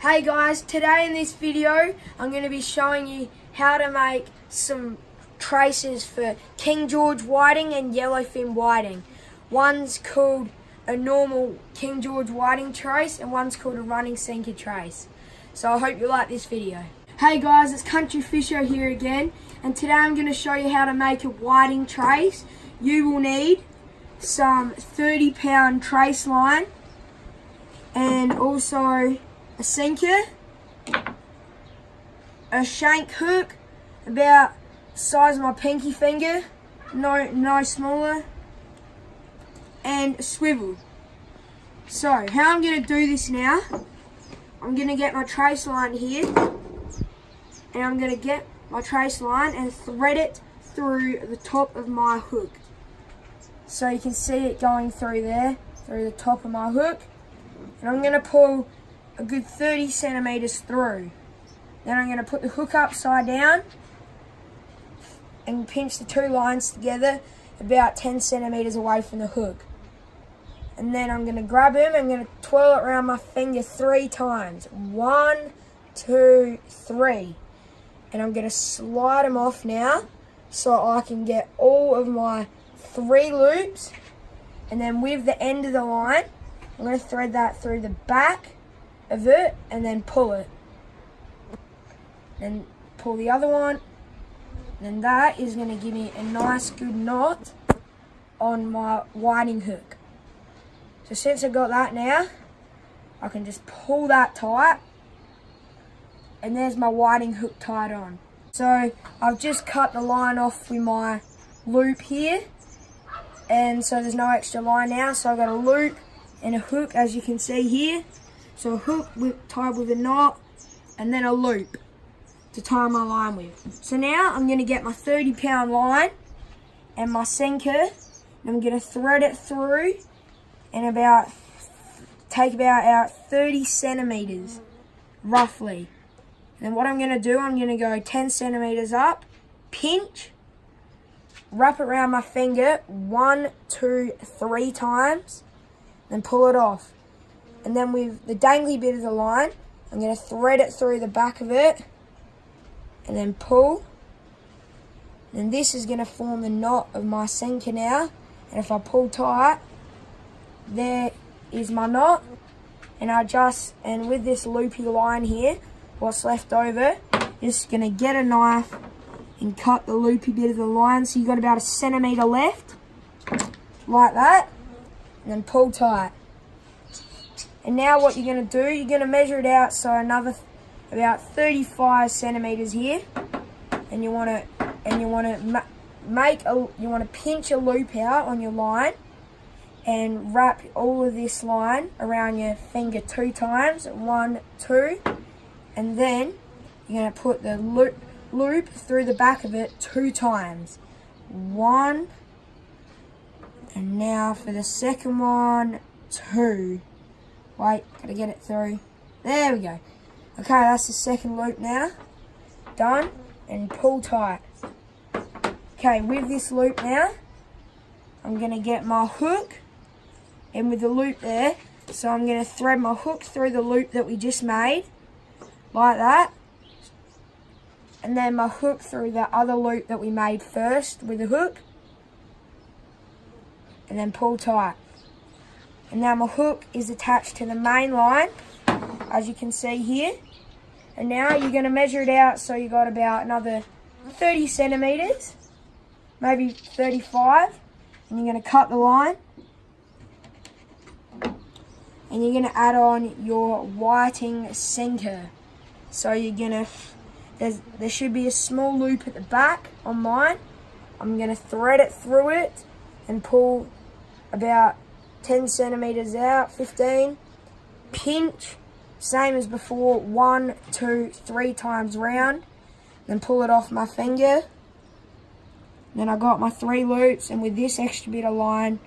Hey guys, today in this video I'm going to be showing you how to make some traces for King George whiting and yellowfin whiting. One's called a normal King George whiting trace and one's called a running sinker trace. So I hope you like this video. Hey guys, it's Country Fisher here again, and today I'm going to show you how to make a whiting trace. You will need some 30-pound trace line and also a sinker, a shank hook about the size of my pinky finger, no smaller, and a swivel. So how I'm going to do this now, I'm going to get my trace line here, and I'm going to get my trace line and thread it through the top of my hook. So you can see it going through there, through the top of my hook, and I'm going to pull a good 30 centimeters through. Then I'm going to put the hook upside down and pinch the two lines together about 10 centimeters away from the hook. And then I'm going to grab him, I'm going to twirl it around my finger 3 times. 1, 2, 3. And I'm going to slide them off now so I can get all of my 3 loops. And then with the end of the line, I'm going to thread that through the back of it and then pull it. And pull the other one. And that is going to give me a nice good knot on my whiting hook. So since I've got that now, I can just pull that tight. And there's my whiting hook tied on. So I've just cut the line off with my loop here. And so there's no extra line now. So I've got a loop and a hook, as you can see here. So a hook tied with a knot and then a loop to tie my line with. So now I'm going to get my 30-pound line and my sinker, and I'm going to thread it through and take about 30 centimeters roughly. And then what I'm going to do, I'm going to go 10 centimeters up, pinch, wrap it around my finger 1, 2, 3 times, then pull it off. And then with the dangly bit of the line, I'm going to thread it through the back of it and then pull. And this is going to form the knot of my sinker now. And if I pull tight, there is my knot. And with this loopy line here, what's left over, just going to get a knife and cut the loopy bit of the line. So you've got about 1 centimeter left, like that, and then pull tight. And now what you're going to do, you're going to measure it out, so another about 35 centimeters here, and you want to pinch a loop out on your line and wrap all of this line around your finger 2 times, 1, 2, and then you're going to put the loop through the back of it 2 times. 1, and now for the second one, 2. Wait, gotta get it through. There we go. Okay, that's the second loop now. Done. And pull tight. Okay, with this loop now, I'm gonna get my hook and with the loop there, so I'm gonna thread my hook through the loop that we just made, like that. And then my hook through the other loop that we made first with the hook. And then pull tight. And now my hook is attached to the main line, as you can see here. And now you're going to measure it out, so you got about another 30 centimeters, maybe 35. And you're going to cut the line. And you're going to add on your whiting sinker. So you're going to, there should be a small loop at the back on mine. I'm going to thread it through it and pull about 10 centimeters out, 15, pinch, same as before, 1, 2, 3 times round, then pull it off my finger. Then I got my 3 loops, and with this extra bit of line,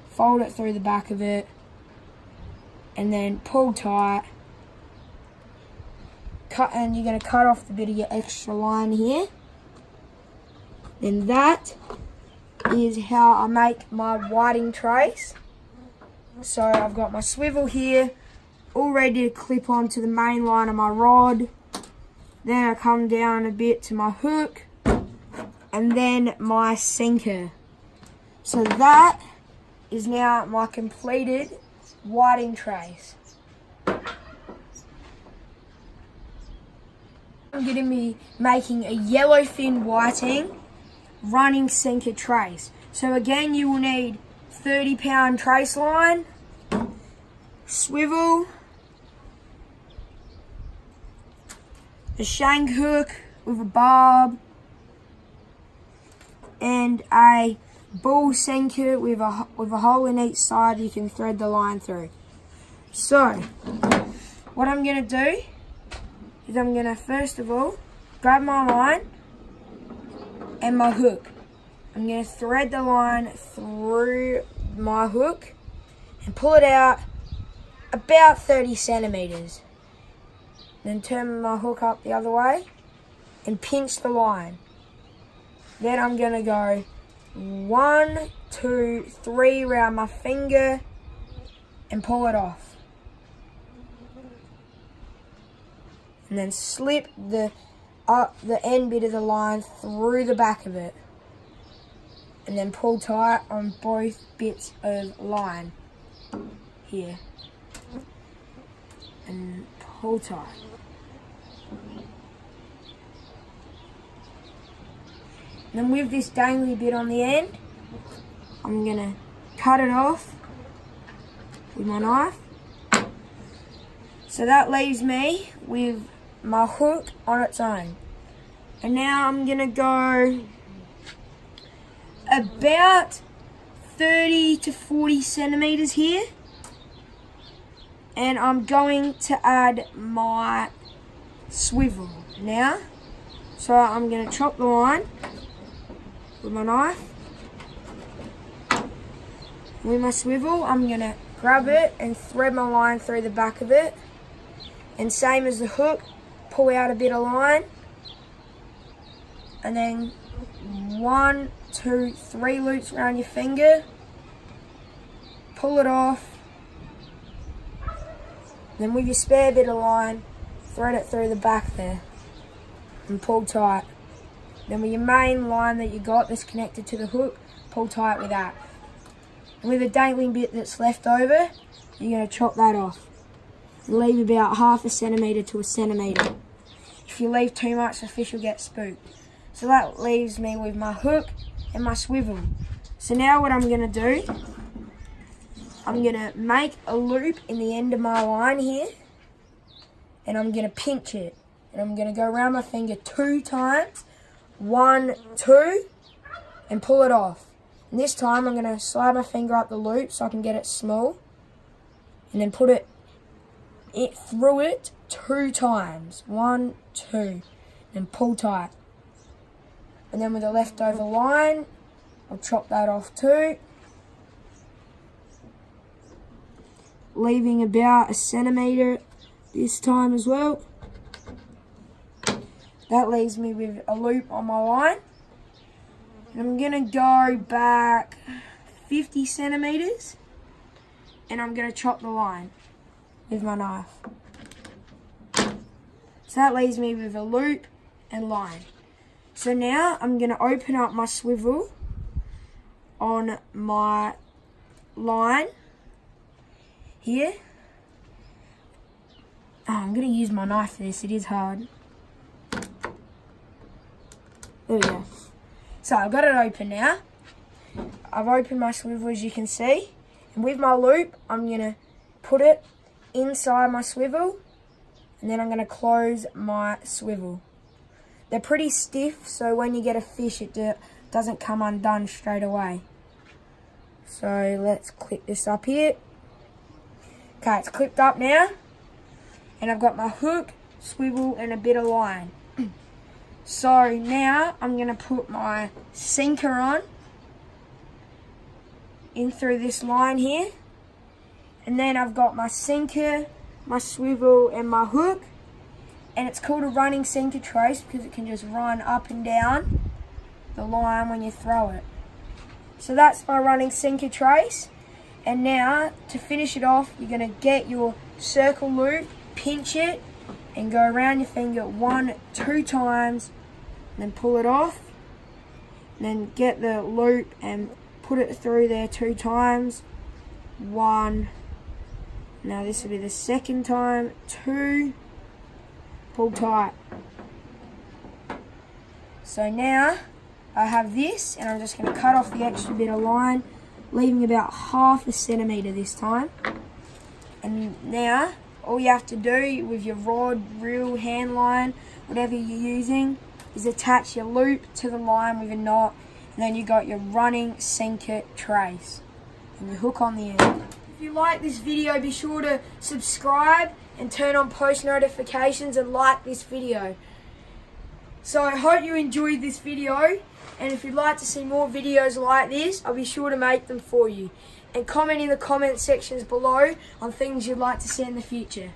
fold it through the back of it, and then pull tight, and you're going to cut off the bit of your extra line here. Then that is how I make my whiting trace. So I've got my swivel here, all ready to clip onto the main line of my rod. Then I come down a bit to my hook and then my sinker. So that is now my completed whiting trace. I'm going to be making a yellowfin whiting running sinker trace. So again, you will need 30-pound trace line, swivel, a shank hook with a barb, and a bull sinker with a hole in each side you can thread the line through. So, what I'm going to do is I'm going to first of all grab my line and my hook. I'm going to thread the line through my hook and pull it out about 30 centimeters. Then turn my hook up the other way and pinch the line. Then I'm going to go 1, 2, 3 around my finger and pull it off. And then slip the end bit of the line through the back of it. And then pull tight on both bits of line here. And pull tight. And then with this dangly bit on the end, I'm going to cut it off with my knife. So that leaves me with my hook on its own. And now I'm going to go about 30 to 40 centimeters here. And I'm going to add my swivel now. So I'm going to chop the line with my knife. With my swivel, I'm going to grab it and thread my line through the back of it. And same as the hook, pull out a bit of line. And then 1, 2, 3 loops around your finger. Pull it off. Then with your spare bit of line, thread it through the back there. And pull tight. Then with your main line that you got that's connected to the hook, pull tight with that. And with the dangling bit that's left over, you're going to chop that off. And leave about 1/2 centimetre to 1 centimetre. If you leave too much, the fish will get spooked. So that leaves me with my hook and my swivel. So now what I'm going to do, I'm going to make a loop in the end of my line here. And I'm going to pinch it. And I'm going to go around my finger 2 times. 1, 2, and pull it off. And this time I'm going to slide my finger up the loop so I can get it small. And then put it through it 2 times. 1, 2. And pull tight. And then with the leftover line, I'll chop that off too. Leaving about 1 centimetre this time as well. That leaves me with a loop on my line. And I'm going to go back 50 centimetres. And I'm going to chop the line with my knife. So that leaves me with a loop and line. So now I'm going to open up my swivel on my line here. Oh, I'm going to use my knife for this. It is hard. There we go. So I've got it open now. I've opened my swivel as you can see. And with my loop, I'm going to put it inside my swivel. And then I'm going to close my swivel. They're pretty stiff, so when you get a fish, it doesn't come undone straight away. So let's clip this up here. Okay, it's clipped up now. And I've got my hook, swivel, and a bit of line. So now I'm going to put my sinker on in through this line here. And then I've got my sinker, my swivel, and my hook. And it's called a running sinker trace because it can just run up and down the line when you throw it. So that's my running sinker trace. And now, to finish it off, you're going to get your circle loop, pinch it, and go around your finger 2 times, then pull it off. And then get the loop and put it through there 2 times. 1. Now this will be the second time. 2. Pull tight. So now I have this, and I'm just going to cut off the extra bit of line, leaving about 1/2 centimetre this time. And now all you have to do with your rod, reel, hand line, whatever you're using, is attach your loop to the line with a knot, and then you got your running sink it trace and your hook on the end. If you like this video, be sure to subscribe and turn on post notifications and like this video. So I hope you enjoyed this video, and if you'd like to see more videos like this, I'll be sure to make them for you. And comment in the comment sections below on things you'd like to see in the future.